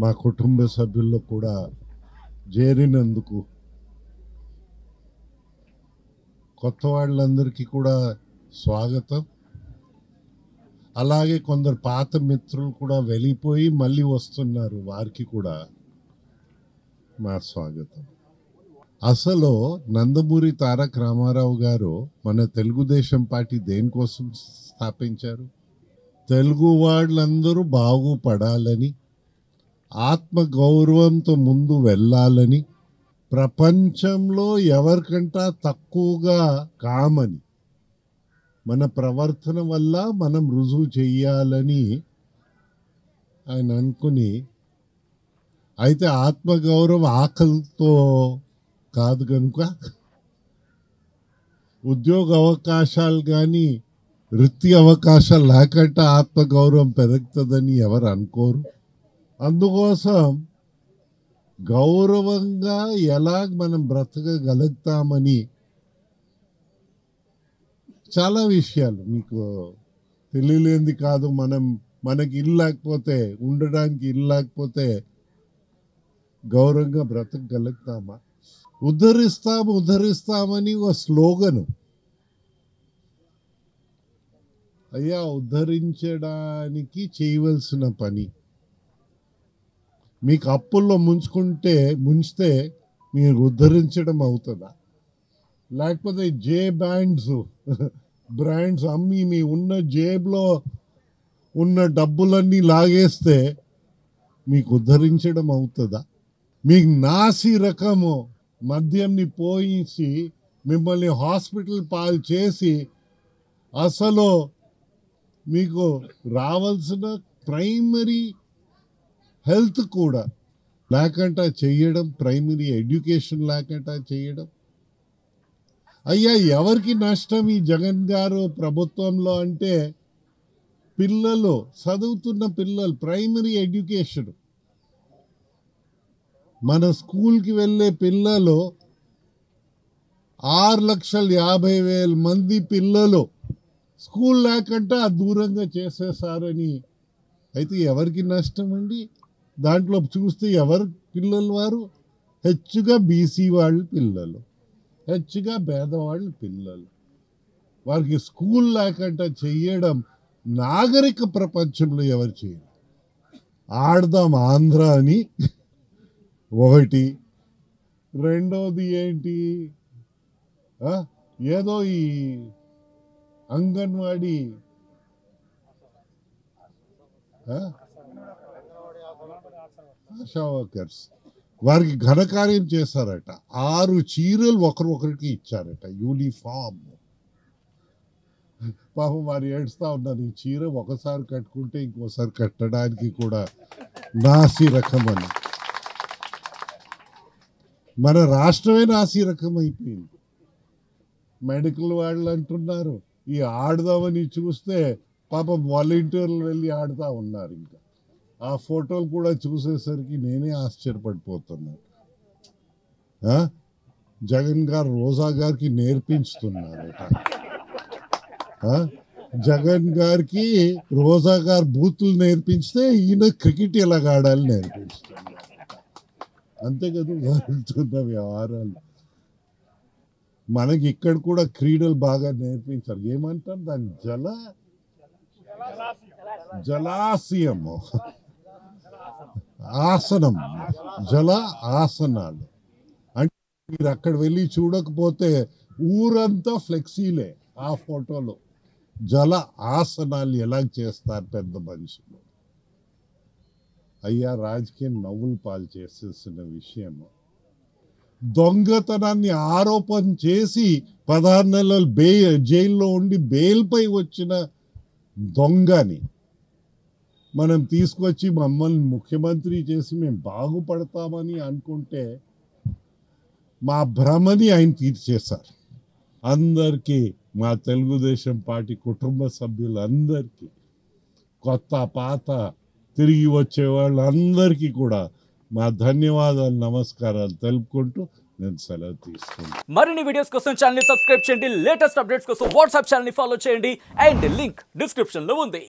మా కుటుంబ సభ్యుల్లో కూడా చేరినందుకు కొత్త వాళ్ళందరికీ కూడా స్వాగతం. అలాగే కొందరు పాత మిత్రులు కూడా వెళ్ళిపోయి మళ్ళీ వస్తున్నారు, వారికి కూడా మా స్వాగతం. అసలు నందమూరి తారక రామారావు గారు మన తెలుగుదేశం పార్టీ దేనికోసం స్థాపించారు? తెలుగు వాళ్ళందరూ బాగుపడాలని, ఆత్మ గౌరవంతో ముందు వెళ్ళాలని, ప్రపంచంలో ఎవరికంటా తక్కువగా కామని, మన ప్రవర్తన వల్ల మనం రుజువు చెయ్యాలని ఆయన అనుకుని, అయితే ఆత్మగౌరవం ఆకలితో కాదు కనుక ఉద్యోగ అవకాశాలు కానీ వృత్తి అవకాశాలు లేకుండా ఆత్మగౌరవం పెరుగుతుందని ఎవరు అనుకోరు. అందుకోసం గౌరవంగా ఎలా మనం బ్రతకగలుగుతామని చాలా విషయాలు మీకు తెలియలేంది కాదు. మనకి ఇల్లు లేకపోతే, ఉండడానికి ఇల్లు లేకపోతే గౌరవంగా బ్రతకగలుగుతామా? ఉద్ధరిస్తామని ఒక స్లోగను. అయ్యా, ఉద్ధరించడానికి చేయవలసిన పని, మీకు అప్పుల్లో ముంచితే మీరు ఉద్ధరించడం అవుతుందా? లేకపోతే బ్రాండ్స్ అమ్మి మీ ఉన్న జేబులో ఉన్న డబ్బులన్నీ లాగేస్తే మీకు ఉద్ధరించడం అవుతుందా? మీకు నాసి రకము మద్యంని పోయించి మిమ్మల్ని హాస్పిటల్ పాలు చేసి అసలు మీకు రావాల్సిన ప్రైమరీ హెల్త్ కూడా లేకుండా చేయడం, ప్రైమరీ ఎడ్యుకేషన్ లేకుండా చేయడం. అయ్యా, ఎవరికి నష్టం ఈ జగన్ గారు ప్రభుత్వంలో అంటే, పిల్లలు, చదువుతున్న పిల్లలు, ప్రైమరీ ఎడ్యుకేషన్, మన స్కూల్కి వెళ్ళే పిల్లలు 6,50,000 మంది పిల్లలు స్కూల్ లేకుండా దూరంగా చేసేసారని. అయితే ఎవరికి నష్టం అండి? దాంట్లో చూస్తే ఎవరు పిల్లలు? వారు హెచ్చుగా బీసీ వాళ్ళ పిల్లలు, హెచ్చుగా పేదవాళ్ళ పిల్లలు. వారికి స్కూల్ లేకుండా చెయ్యడం నాగరిక ప్రపంచంలో ఎవరు చేయరు. ఆడదాం ఆంధ్ర అని ఒకటి, రెండోది ఏంటి, ఏదో ఈ అంగన్వాడీ ఆశా వర్కర్స్ వారికి ఘనకార్యం చేశారట. 6 చీరలు ఒకరికి ఇచ్చారట, యూనిఫామ్. పాపం వారు ఏడుస్తా ఉన్నారు, ఈ చీర ఒకసారి కట్టుకుంటే ఇంకోసారి కట్టడానికి కూడా నాసి రకం అని. మన రాష్ట్రమే నాసి రకం అయిపోయింది. మెడికల్ వాళ్ళు అంటున్నారు, ఈ ఆడదామని చూస్తే పాపం వాలంటీర్లు వెళ్ళి ఆడుతూ ఉన్నారు. ఇంకా ఆ ఫోటోలు కూడా చూసేసరికి నేనే ఆశ్చర్యపడిపోతున్నాను. జగన్ గారు రోజా గారికి నేర్పించుతున్నారట. జగన్ గారికి రోజా గారు బూతులు నేర్పించితే ఈయన క్రికెట్ ఎలాగ ఆడాలి నేర్పిస్తున్నారు. అంతే కదా జరుగుతున్న వ్యవహారాలు. మనకి ఇక్కడ కూడా క్రీడలు బాగా నేర్పించారు. ఏమంటారు దాన్ని? జలాశయము, ఆసనం, జల ఆసనాలు. అంటే మీరు అక్కడ వెళ్ళి చూడకపోతే ఊరంతా ఫ్లెక్సీలే ఆ ఫోటోలో. జల ఆసనాలు ఎలా చేస్తారు పెద్ద మనుషులు. అయ్యా, రాజకీయం నవ్వులు పాలు చేసేసిన విషయము. దొంగతనాన్ని ఆరోపణ చేసి 16 నెలలు జైల్లో ఉండి బెయిల్పై వచ్చిన దొంగని మనం తీసుకొచ్చి మమ్మల్ని ముఖ్యమంత్రి చేసి మేము బాగుపడతామని అనుకుంటే మా భ్రమని ఆయన తీర్చేశారు. అందరికీ, మా తెలుగుదేశం పార్టీ కుటుంబ సభ్యులందరికీ, కొత్త పాత తిరిగి వచ్చే వాళ్ళందరికీ కూడా మా ధన్యవాదాలు, నమస్కారాలు తెలుపుకుంటూ నేను సెలవు తీసుకుంటాను. మరిన్ని వీడియోస్ కోసం ఛానల్ ని సబ్స్క్రైబ్ చేయండి. లేటెస్ట్ అప్డేట్స్ కోసం వాట్సాప్ ఛానల్ ని ఫాలో చేయండి. అండ్ లింక్ డిస్క్రిప్షన్ లో ఉంది.